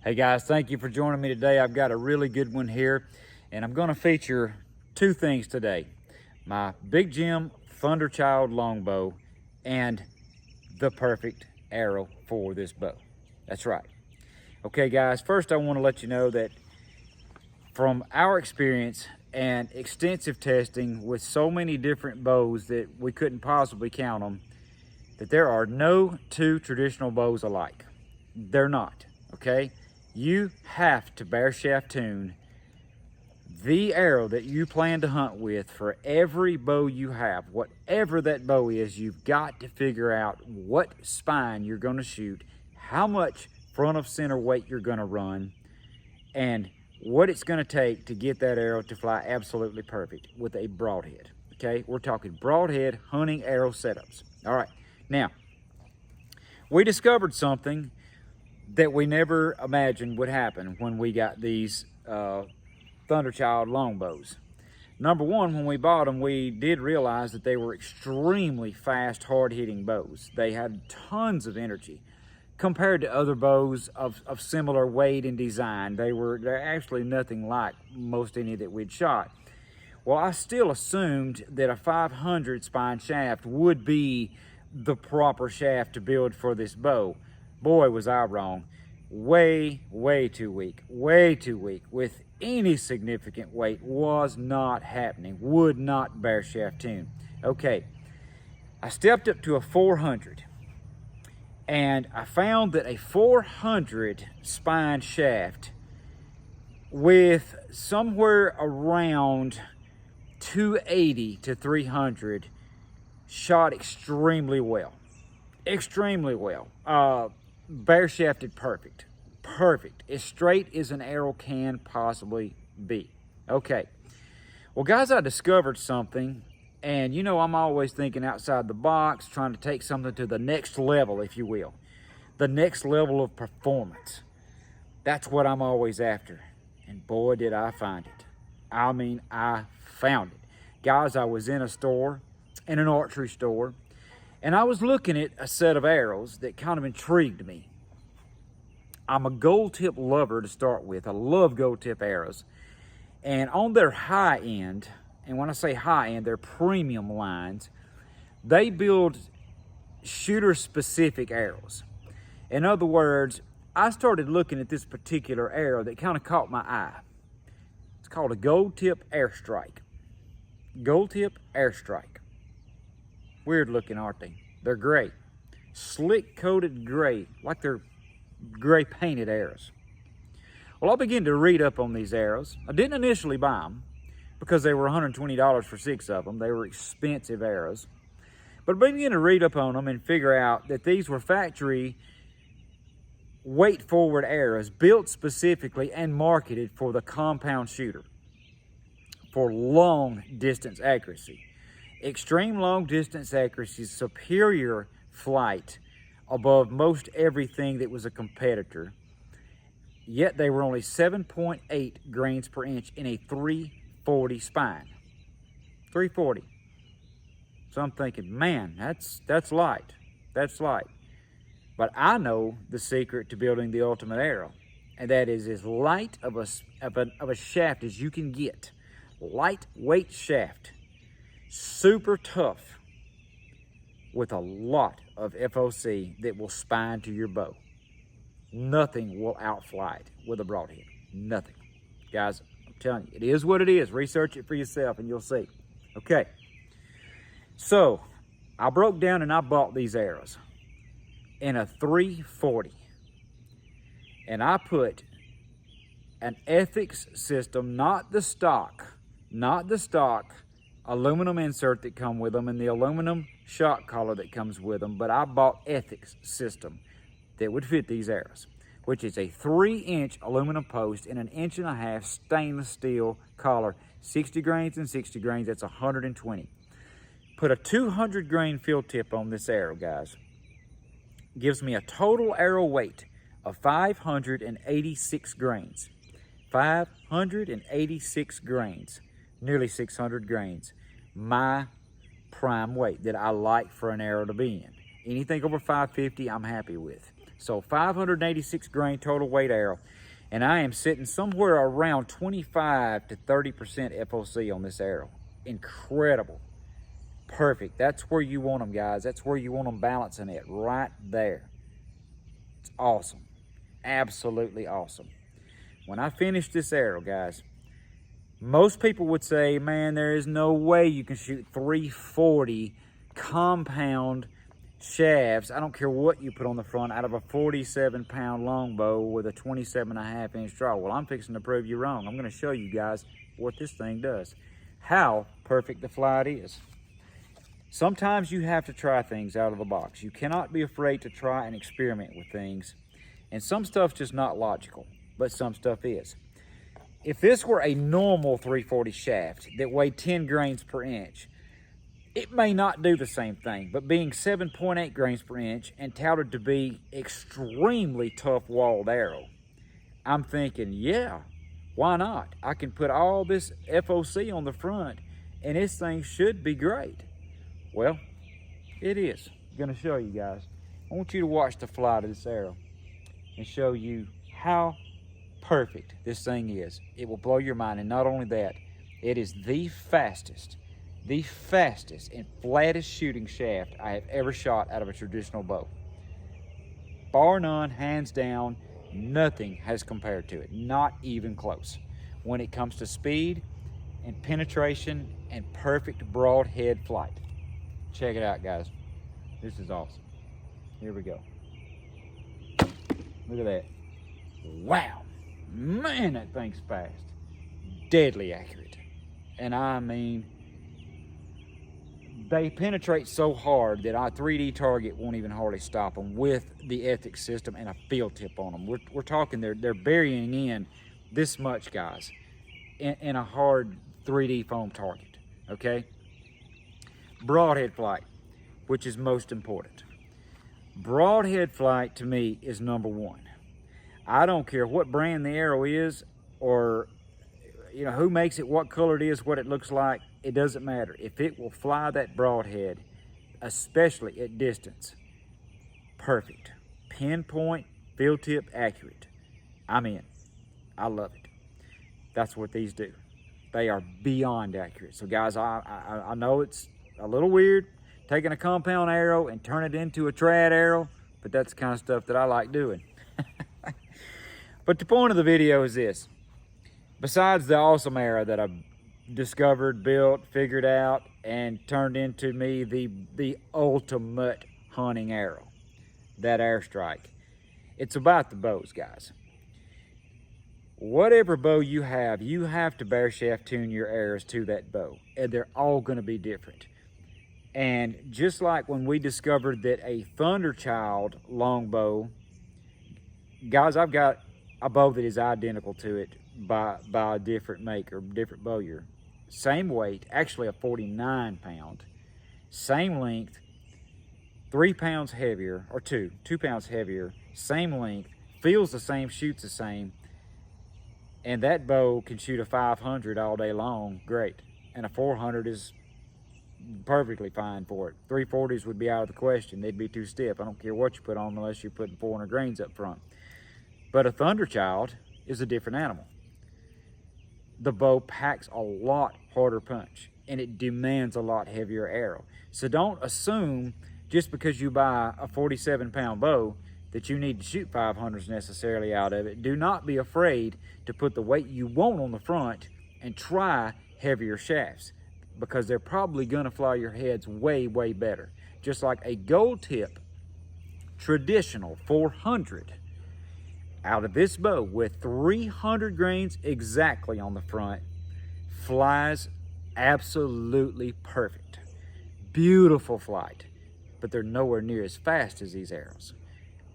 Hey guys, thank you for joining me today. I've got a really good one here, and I'm going to feature two things today. My Big Jim Thunderchild longbow and the perfect arrow for this bow. That's right. Okay guys, first I want to let you know that from our experience and extensive testing with so many different bows that we couldn't possibly count them, that there are no two traditional bows alike. They're not, okay? You have to bare shaft tune the arrow that you plan to hunt with for every bow you have. Whatever that bow is, you've got to figure out what spine you're going to shoot, how much front of center weight you're going to run, and what it's going to take to get that arrow to fly absolutely perfect with a broadhead. Okay, we're talking broadhead hunting arrow setups. All right, now we discovered something that we never imagined would happen when we got these Thunderchild longbows. Number one, when we bought them, we did realize that they were extremely fast, hard-hitting bows. They had tons of energy compared to other bows of similar weight and design. They're actually nothing like most any that we'd shot. Well, I still assumed that a 500 spine shaft would be the proper shaft to build for this bow. Boy, was I wrong. Way too weak, with any significant weight. Was not happening, would not bare shaft tune. Okay, I stepped up to a 400, and I found that a 400 spine shaft with somewhere around 280 to 300 shot extremely well. Bare shafted perfect, as straight as an arrow can possibly be. Okay, well guys, I discovered something, and you know I'm always thinking outside the box, trying to take something to the next level, if you will, the next level of performance. That's what I'm always after, and boy did I find it. I mean, I found it. Guys, I was in an archery store, and I was looking at a set of arrows that kind of intrigued me. I'm a gold tip lover to start with. I love gold tip arrows. And on their high end, and when I say high end, they're premium lines, they build shooter specific arrows. In other words, I started looking at this particular arrow that kind of caught my eye. It's called a Gold Tip Airstrike. Gold Tip Airstrike. Weird looking, aren't they? They're gray. Slick coated gray, like they're gray painted arrows. Well, I began to read up on these arrows. I didn't initially buy them because they were $120 for 6 of them. They were expensive arrows. But I began to read up on them and figure out that these were factory weight forward arrows built specifically and marketed for the compound shooter for long distance accuracy. Extreme long distance accuracy, superior flight above most everything that was a competitor. Yet they were only 7.8 grains per inch in a 340 spine. 340. So I'm thinking, man, that's light. That's light. But I know the secret to building the ultimate arrow, and that is as light of a shaft as you can get. Lightweight shaft. Super tough, with a lot of FOC that will spine to your bow. Nothing will outfly it with a broadhead. Nothing. Guys, I'm telling you, it is what it is. Research it for yourself and you'll see. Okay, so I broke down and I bought these arrows in a 340, and I put an Ethics system, not the stock aluminum insert that come with them and the aluminum shock collar that comes with them, but I bought Ethics system that would fit these arrows, which is a 3-inch aluminum post and an 1.5 inch stainless steel collar, 60 grains and 60 grains, that's 120. Put a 200 grain field tip on this arrow, guys. Gives me a total arrow weight of 586 grains. 586 grains. Nearly 600 grains. My prime weight that I like for an arrow to be in. Anything over 550, I'm happy with. So 586 grain total weight arrow. And I am sitting somewhere around 25 to 30% FOC on this arrow. Incredible. Perfect. That's where you want them, guys. That's where you want them balancing it, right there. It's awesome. Absolutely awesome. When I finish this arrow, guys, most people would say, man, there is no way you can shoot 340 compound shafts. I don't care what you put on the front out of a 47-pound longbow with a 27.5-inch draw. Well, I'm fixing to prove you wrong. I'm going to show you guys what this thing does, how perfect the flight is. Sometimes you have to try things out of the box. You cannot be afraid to try and experiment with things. And some stuff's just not logical, but some stuff is. If this were a normal 340 shaft that weighed 10 grains per inch, it may not do the same thing, but being 7.8 grains per inch and touted to be extremely tough walled arrow, I'm thinking, yeah, why not? I can put all this FOC on the front and this thing should be great. Well, it is. I'm gonna show you guys. I want you to watch the flight of this arrow and show you how perfect this thing is. It will blow your mind. And not only that, it is the fastest and flattest shooting shaft I have ever shot out of a traditional bow. Bar none, hands down, nothing has compared to it. Not even close. When it comes to speed and penetration and perfect broadhead flight. Check it out, guys. This is awesome. Here we go. Look at that. Wow. Man, that thing's fast. Deadly accurate. And I mean, they penetrate so hard that our 3D target won't even hardly stop them with the Ethics system and a field tip on them. We're talking they're burying in this much, guys, in a hard 3D foam target, okay? Broadhead flight, which is most important. Broadhead flight to me is number one. I don't care what brand the arrow is or who makes it, what color it is, what it looks like. It doesn't matter. If it will fly that broadhead, especially at distance, perfect. Pinpoint, field tip, accurate. I'm in. I love it. That's what these do. They are beyond accurate. So guys, I know it's a little weird taking a compound arrow and turn it into a trad arrow, but that's the kind of stuff that I like doing. But the point of the video is this. Besides the awesome arrow that I've discovered, built, figured out, and turned into me the ultimate hunting arrow, that airstrike, it's about the bows, guys. Whatever bow you have to bare shaft tune your arrows to that bow, and they're all going to be different. And just like when we discovered that a Thunderchild longbow, guys, I've got a bow that is identical to it by a different make or different bowyer. Same weight, actually a 49 pound, same length, 3 pounds heavier, or 2 pounds heavier, same length, feels the same, shoots the same, and that bow can shoot a 500 all day long, great. And a 400 is perfectly fine for it. 340s would be out of the question. They'd be too stiff. I don't care what you put on unless you're putting 400 grains up front. But a Thunderchild is a different animal. The bow packs a lot harder punch and it demands a lot heavier arrow. So don't assume just because you buy a 47-pound bow that you need to shoot 500s necessarily out of it. Do not be afraid to put the weight you want on the front and try heavier shafts, because they're probably gonna fly your heads way, way better. Just like a Gold Tip traditional 400 out of this bow with 300 grains exactly on the front, flies absolutely perfect. Beautiful flight, but they're nowhere near as fast as these arrows.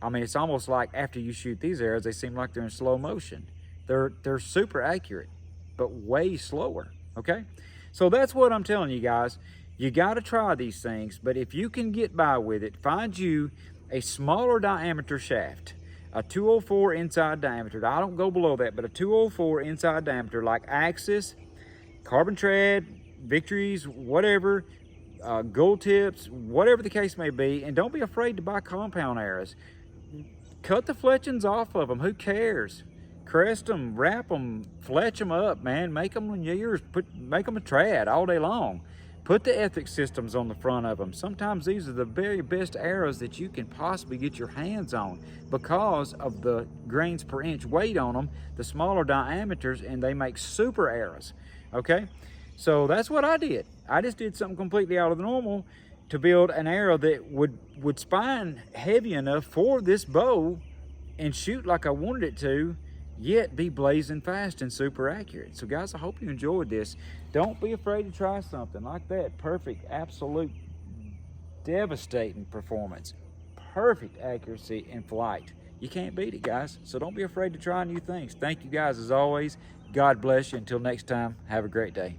I mean, it's almost like after you shoot these arrows, they seem like they're in slow motion. They're super accurate, but way slower, okay? So that's what I'm telling you guys. You gotta try these things, but if you can get by with it, find you a smaller diameter shaft, a 204 inside diameter. I don't go below that, but a 204 inside diameter like Axis, Carbon Trad, Victories, whatever, Gold Tips, whatever the case may be, and don't be afraid to buy compound arrows. cut the fletchings off of them. Who cares? Crest them, wrap them, fletch them up, man. Make them yours. Make them a trad all day long. Put the Ethics systems on the front of them. Sometimes these are the very best arrows that you can possibly get your hands on because of the grains per inch weight on them, the smaller diameters, and they make super arrows, okay? So that's what I did. I just did something completely out of the normal to build an arrow that would spine heavy enough for this bow and shoot like I wanted it to, yet be blazing fast and super accurate. So guys, I hope you enjoyed this. Don't be afraid to try something like that. Perfect, absolute, devastating performance. Perfect accuracy in flight. You can't beat it, guys. So don't be afraid to try new things. Thank you guys as always. God bless you. Until next time, have a great day.